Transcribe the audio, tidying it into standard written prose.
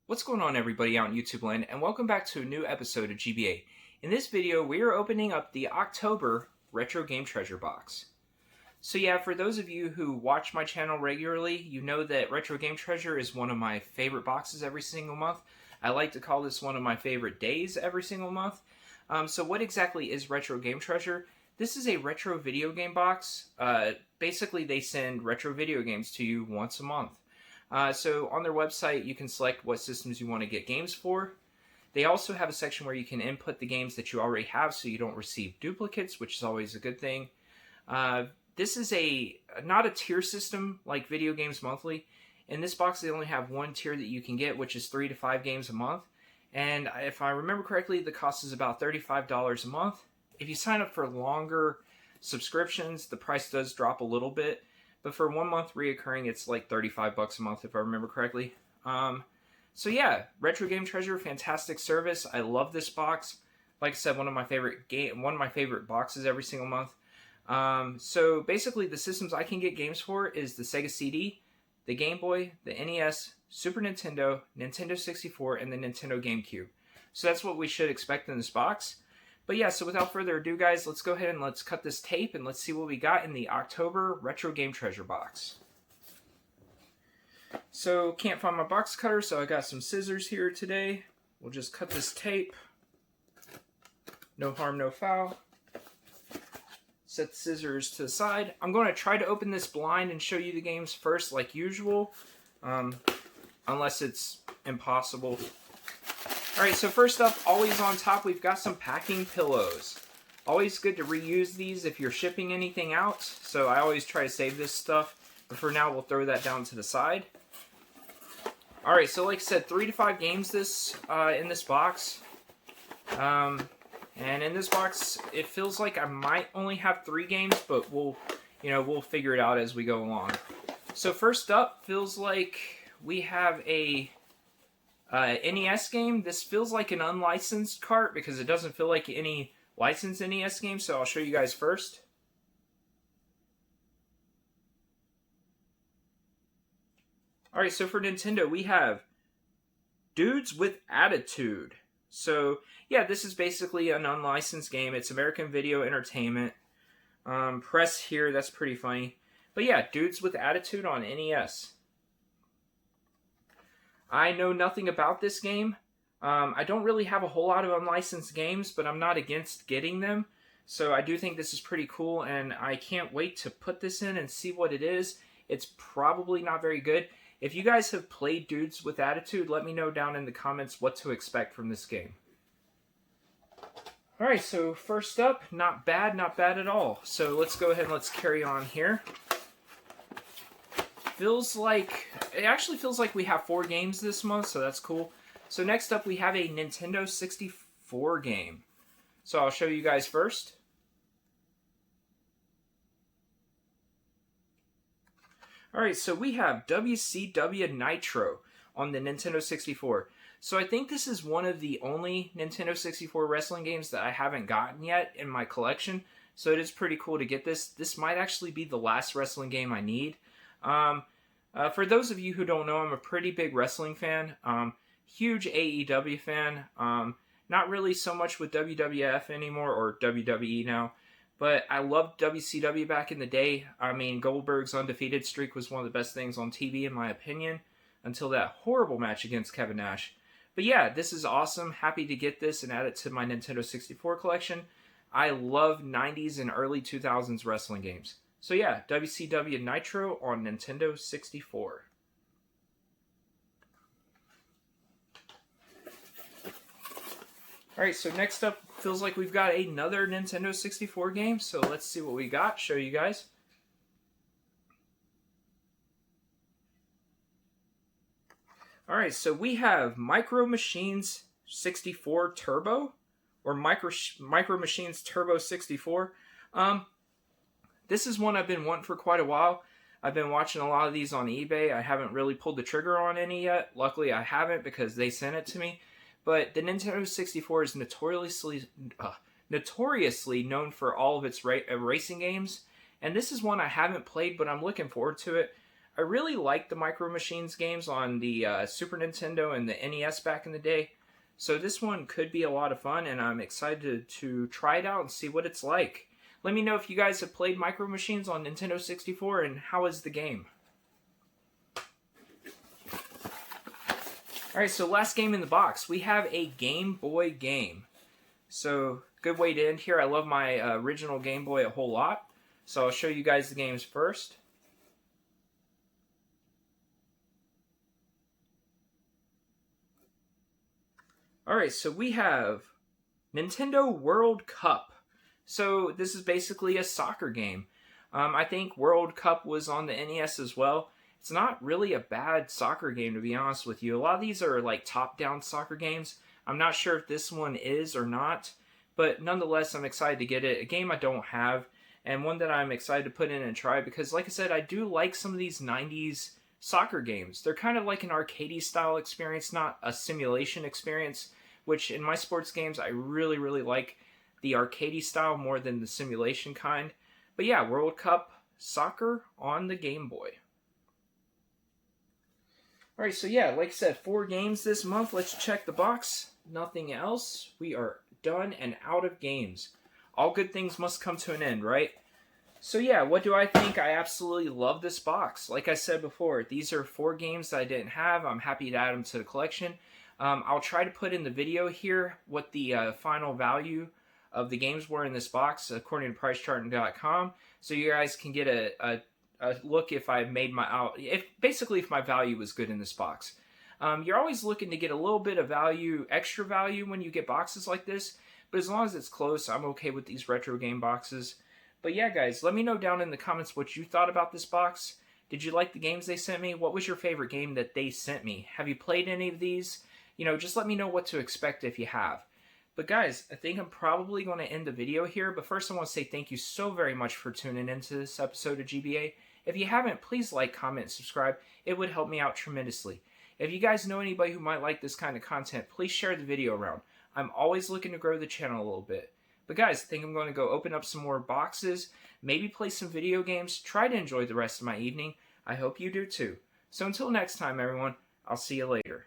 What's going on, everybody out in YouTube land, and welcome back to a new episode of GBA. In this video, we are opening up the October Retro Game Treasure box. So yeah, for those of you who watch my channel regularly, you know that Retro Game Treasure is one of my favorite boxes every single month. I like to call this one of my favorite days every single month. So what exactly is Retro Game Treasure? This is a retro video game box. Basically, they send retro video games to you once a month. So on their website, you can select what systems you want to get games for. They also have a section where you can input the games that you already have so you don't receive duplicates, which is always a good thing. This is not a tier system like Video Games Monthly. In this box, they only have one tier that you can get, which is 3 to 5 games a month. And if I remember correctly, the cost is about $35 a month. If you sign up for longer subscriptions, the price does drop a little bit. But for 1 month reoccurring, it's like $35 a month, if I remember correctly. So yeah, Retro Game Treasure, fantastic service. I love this box. Like I said, one of my favorite boxes every single month. So basically, the systems I can get games for is the Sega CD, the Game Boy, the NES, Super Nintendo, Nintendo 64, and the Nintendo GameCube. So that's what we should expect in this box. But yeah, so without further ado, guys, let's go ahead and let's cut this tape and let's see what we got in the October Retro Game Treasure box. So, can't find my box cutter, so I got some scissors here today. We'll just cut this tape. No harm, no foul. Set the scissors to the side. I'm going to try to open this blind and show you the games first like usual. Unless it's impossible. Alright, so first up, always on top, we've got some packing pillows. Always good to reuse these if you're shipping anything out, so I always try to save this stuff. But for now, we'll throw that down to the side. Alright, so like I said, 3 to 5 games in this box. And in this box, it feels like I might only have 3 games, but we'll figure it out as we go along. So first up, feels like we have a NES game. This feels like an unlicensed cart because it doesn't feel like any licensed NES game, so I'll show you guys first. Alright, so for Nintendo, we have Dudes with Attitude. So, yeah, this is basically an unlicensed game. It's American Video Entertainment. Press here, that's pretty funny. But yeah, Dudes with Attitude on NES. I know nothing about this game. I don't really have a whole lot of unlicensed games, but I'm not against getting them. So I do think this is pretty cool, and I can't wait to put this in and see what it is. It's probably not very good. If you guys have played Dudes with Attitude, let me know down in the comments what to expect from this game. Alright, so first up, not bad at all. So let's go ahead and let's carry on here. It actually feels like we have 4 games this month, so that's cool. So next up, we have a Nintendo 64 game. So I'll show you guys first. Alright, so we have WCW Nitro on the Nintendo 64. So I think this is one of the only Nintendo 64 wrestling games that I haven't gotten yet in my collection. So it is pretty cool to get this. This might actually be the last wrestling game I need. For those of you who don't know, I'm a pretty big wrestling fan. Huge AEW fan. Not really so much with WWF anymore, or WWE now. But I loved WCW back in the day. I mean, Goldberg's undefeated streak was one of the best things on TV, in my opinion, until that horrible match against Kevin Nash. But yeah, this is awesome. Happy to get this and add it to my Nintendo 64 collection. I love 90s and early 2000s wrestling games. So yeah, WCW Nitro on Nintendo 64. Alright, so next up, feels like we've got another Nintendo 64 game, so let's see what we got, show you guys. Alright, so we have Micro Machines 64 Turbo, or Micro Machines Turbo 64. This is one I've been wanting for quite a while. I've been watching a lot of these on eBay. I haven't really pulled the trigger on any yet. Luckily, I haven't because they sent it to me. But the Nintendo 64 is notoriously known for all of its racing games. And this is one I haven't played, but I'm looking forward to it. I really liked the Micro Machines games on the Super Nintendo and the NES back in the day. So this one could be a lot of fun, and I'm excited to try it out and see what it's like. Let me know if you guys have played Micro Machines on Nintendo 64 and how is the game. Alright, so last game in the box. We have a Game Boy game. So, good way to end here. I love my original Game Boy a whole lot. So I'll show you guys the games first. Alright, so we have Nintendo World Cup. So this is basically a soccer game. I think World Cup was on the NES as well. It's not really a bad soccer game, to be honest with you. A lot of these are like top-down soccer games. I'm not sure if this one is or not, but nonetheless, I'm excited to get it. A game I don't have, and one that I'm excited to put in and try because, like I said, I do like some of these 90s soccer games. They're kind of like an arcade style experience, not a simulation experience, which in my sports games, I really, really like the arcade style more than the simulation kind. But yeah, World Cup soccer on the Game Boy. Alright, so yeah, like I said, 4 games this month. Let's check the box. Nothing else. We are done and out of games. All good things must come to an end, right? So yeah, what do I think? I absolutely love this box. Like I said before, these are 4 games that I didn't have. I'm happy to add them to the collection. I'll try to put in the video here what the final value of the games were in this box according to PriceCharting.com, so you guys can get a look if I made my if my value was good in this box. You're always looking to get a little bit of value, extra value when you get boxes like this, but as long as it's close, I'm okay with these retro game boxes. But yeah, guys, let me know down in the comments what you thought about this box. Did you like the games they sent me? What was your favorite game that they sent me? Have you played any of these? You know, just let me know what to expect if you have. But guys, I think I'm probably going to end the video here, but first I want to say thank you so very much for tuning into this episode of GBA. If you haven't, please like, comment, and subscribe. It would help me out tremendously. If you guys know anybody who might like this kind of content, please share the video around. I'm always looking to grow the channel a little bit. But guys, I think I'm going to go open up some more boxes, maybe play some video games, try to enjoy the rest of my evening. I hope you do too. So until next time, everyone, I'll see you later.